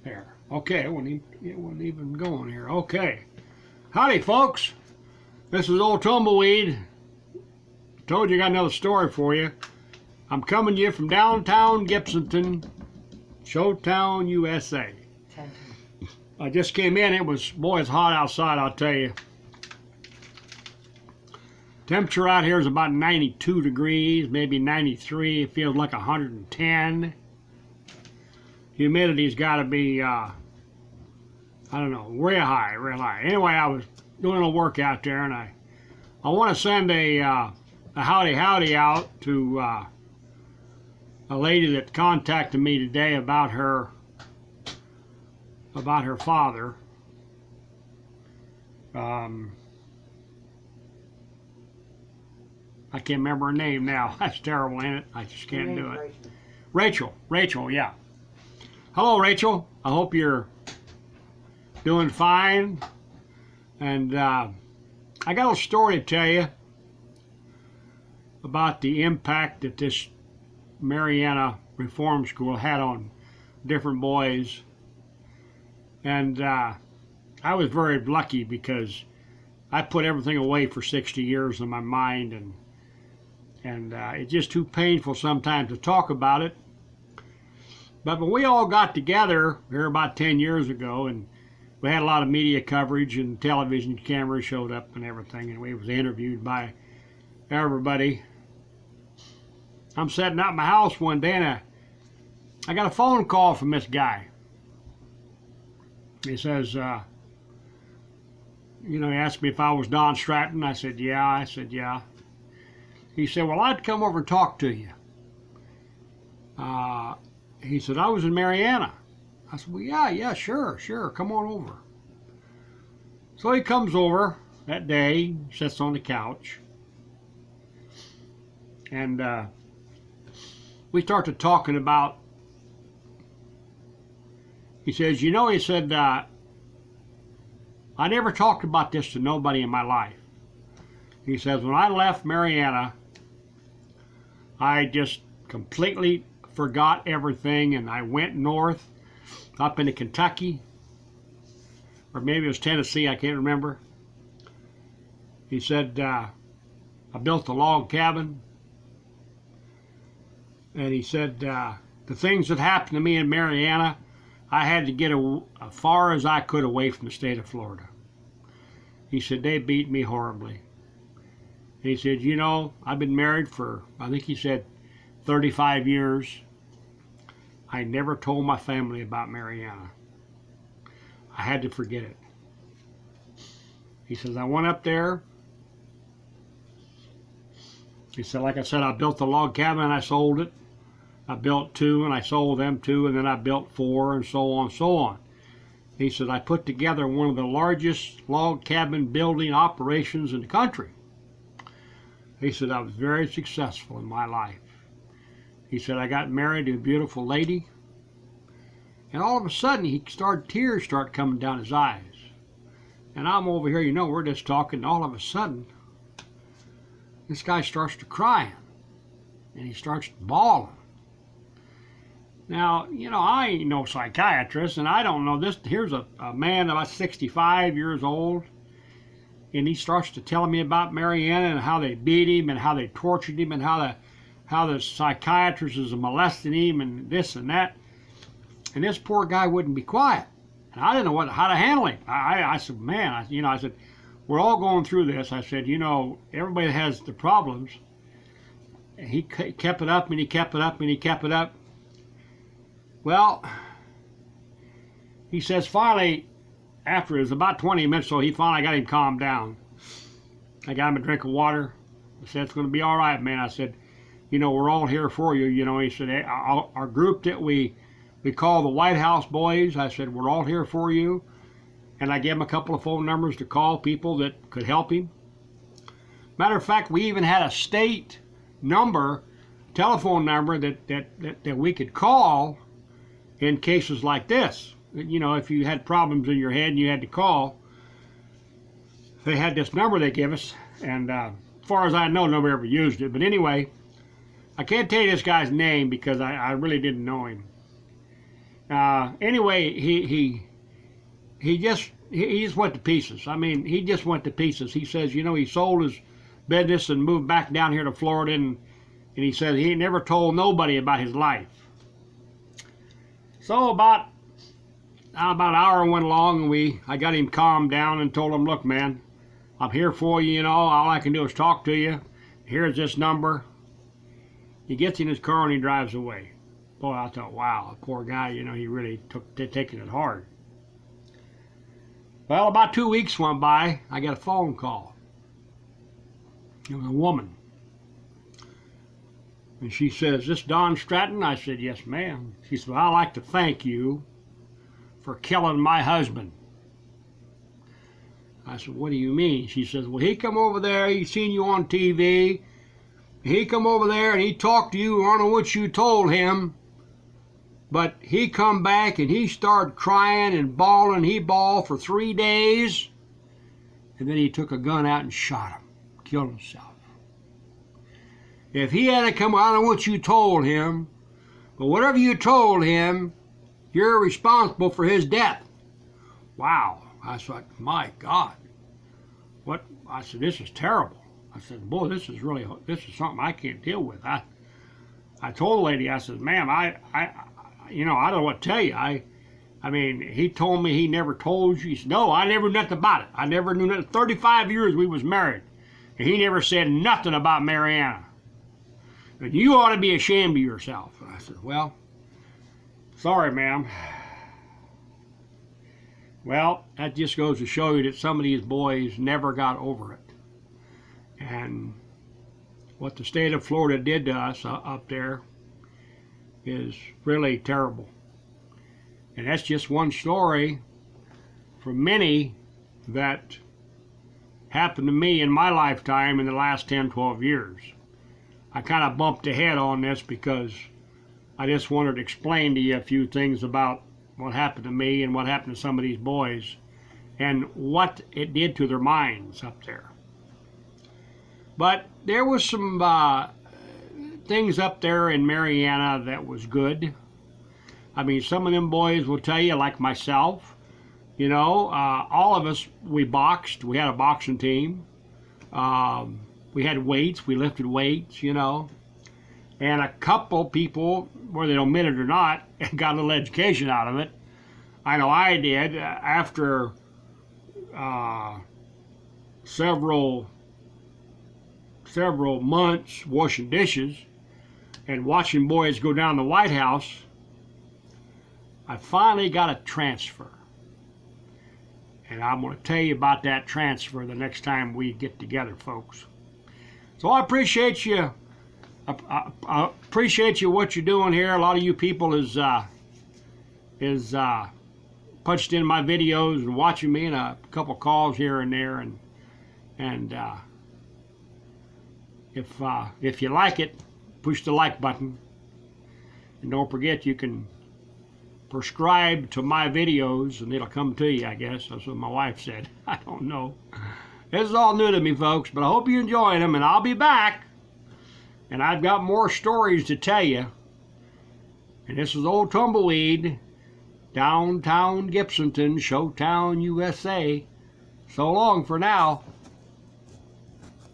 There. Okay, it wasn't even going here. Okay. Howdy, folks. This is old Tumbleweed. Told you I got another story for you. I'm coming to you from downtown Gibsonton, Showtown, USA. I just came in. It was, boy, it's hot outside, I'll tell you. Temperature out here is about 92 degrees, maybe 93. It feels like 110. Humidity's got to be, I don't know, real high, real high. Anyway, I was doing a little work out there, and I want to send a howdy out to a lady that contacted me today about her father. I can't remember her name now. That's terrible, ain't it? I just can't do it. Rachel, yeah. Hello, Rachel. I hope you're doing fine. And I got a story to tell you about the impact that this Mariana Reform School had on different boys. And I was very lucky because I put everything away for 60 years in my mind, and it's just too painful sometimes to talk about it. But when we all got together here about 10 years ago, and we had a lot of media coverage and television cameras showed up and everything, and we was interviewed by everybody. I'm sitting out in my house one day, and I got a phone call from this guy. He says, he asked me if I was Don Stratton. I said, yeah. He said, well, I'd come over and talk to you. He said, I was in Mariana. I said, well, yeah, sure, come on over. So he comes over that day, sits on the couch, and we started talking about, he says, he said, I never talked about this to nobody in my life. He says, when I left Mariana, I just completely forgot everything, and I went north up into Kentucky, or maybe it was Tennessee, I can't remember. He said, I built a log cabin, and he said, the things that happened to me in Mariana, I had to get as far as I could away from the state of Florida. He said, they beat me horribly. And he said, I've been married for, I think he said, 35 years. I never told my family about Mariana. I had to forget it. He says, I went up there. He said, like I said, I built the log cabin and I sold it. I built 2 and I sold them 2, and then I built 4, and so on and so on. He said, I put together one of the largest log cabin building operations in the country. He said, I was very successful in my life. He said, I got married to a beautiful lady, and all of a sudden tears start coming down his eyes. And I'm over here, we're just talking, and all of a sudden, this guy starts to crying, and he starts bawling. Now, I ain't no psychiatrist, and I don't know this. Here's a man about 65 years old, and he starts to tell me about Mariana and how they beat him and how they tortured him and how the psychiatrist is molesting him and this and that. And this poor guy wouldn't be quiet. And I didn't know how to handle him. I said, man, I said, we're all going through this. I said, everybody has the problems. And he kept it up, and he kept it up, and he kept it up. Well, he says finally, after it was about 20 minutes, so he finally got him calmed down. I got him a drink of water. I said, it's going to be all right, man. I said, we're all here for you. He said, hey, our group that we call the White House Boys, I said, we're all here for you. And I gave him a couple of phone numbers to call people that could help him. Matter of fact, we even had a state telephone number that we could call in cases like this. If you had problems in your head and you had to call, they had this number they give us, and as far as I know, nobody ever used it. But anyway, I can't tell you this guy's name because I really didn't know him. Anyway, he just went to pieces. I mean, he just went to pieces. He says, you know, he sold his business and moved back down here to Florida, and he said he never told nobody about his life. So about an hour went along, and I got him calmed down and told him, look, man, I'm here for you, you know. All I can do is talk to you. Here's this number. He gets in his car and he drives away. Boy, I thought, wow, the poor guy, you know, he really taking it hard. Well, about 2 weeks went by, I got a phone call. It was a woman. And she says, this Don Stratton? I said, yes, ma'am. She said, well, I'd like to thank you for killing my husband. I said, what do you mean? She says, well, he come over there, he seen you on TV. He come over there and he talked to you. I don't know what you told him. But he come back and he started crying and bawling. He bawled for 3 days. And then he took a gun out and shot him. Killed himself. If he hadn't come, I don't know what you told him. But whatever you told him, you're responsible for his death. Wow. I said, my God. What? I said, this is terrible. I said, boy, this is something I can't deal with. I told the lady, I said, ma'am, I don't know what to tell you. I mean, he told me he never told you. He said, no, I never knew nothing about it. I never knew nothing. 35 years we was married. And he never said nothing about Mariana. And you ought to be ashamed of yourself. And I said, well, sorry, ma'am. Well, that just goes to show you that some of these boys never got over it. And what the state of Florida did to us up there is really terrible. And that's just one story from many that happened to me in my lifetime in the last 10, 12 years. I kind of bumped ahead on this because I just wanted to explain to you a few things about what happened to me and what happened to some of these boys and what it did to their minds up there. But there was some things up there in Mariana that was good. I mean, some of them boys will tell you, like myself, you know, all of us, we boxed. We had a boxing team. We had weights. We lifted weights, you know. And a couple people, whether they'll admit it or not, got a little education out of it. I know I did. After several months washing dishes and watching boys go down the White House, I finally got a transfer. And I'm going to tell you about that transfer the next time we get together, folks. So I appreciate you. I appreciate you what you're doing here. A lot of you people is punched in my videos and watching me, and a couple calls here and there, and if you like it, push the like button, and don't forget you can subscribe to my videos and it'll come to you. I guess that's what my wife said. I don't know. This is all new to me, folks, but I hope you enjoy them, and I'll be back. And I've got more stories to tell you. And this is old Tumbleweed, downtown Gibsonton, Showtown, USA. So long for now.